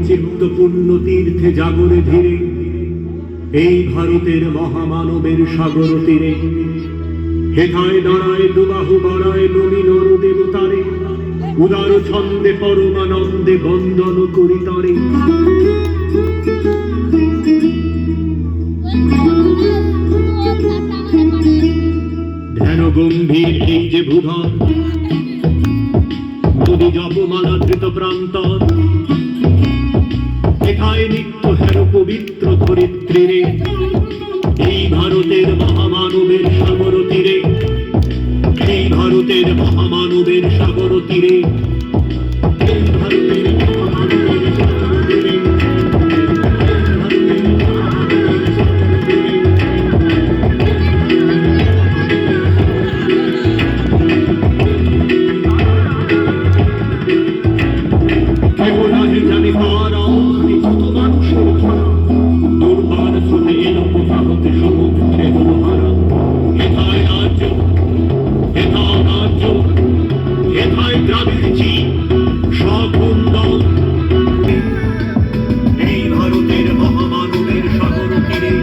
চিত্তপূর্ণ তীর্থে জাগরে ধীরে এই ভারতের মহামানবের সাগর তীরে হেথায় দাঁড়ায় দুবাহু বাড়ায় নবীন দেবতারে উদার ছন্দে পরমানন্দে বন্দন করি তারে। ধ্যান গম্ভীর এই যে ভূধর নদী জপমালা ধৃত প্রান্তর এথায় নিত্য হের পবিত্র ধরিত্রীরে এই ভারতের মহামানবের সাগর তীরে এই ভারতের মহামানবের সাগর তীরে এই ভারতের মহামানবের সাগর তীরে জানি পারা কত মানুষের ধরা দুর্বার স্রোতে এলো কোথা হতে সমুদ্রে হারা হেথায় রাজ্য হেথায় গ্রামের চিন সকুন্দল এই ভারতের মহামানবের সাগর তীরে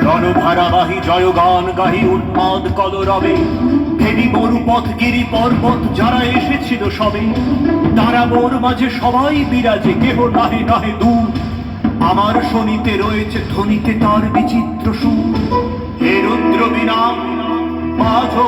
রণভারাবাহী জয়গান গাহি উন্মাদ কলরবে দেবী মরুপথ গিরি পর্বত যারা এসেছিল সবে তারা মোর মাঝে সবাই বিরাজে কেহ নাহে নাহে দূর আমার শনিতে রয়েছে ধ্বনিতে তার বিচিত্র সুর হে রুদ্র বিনা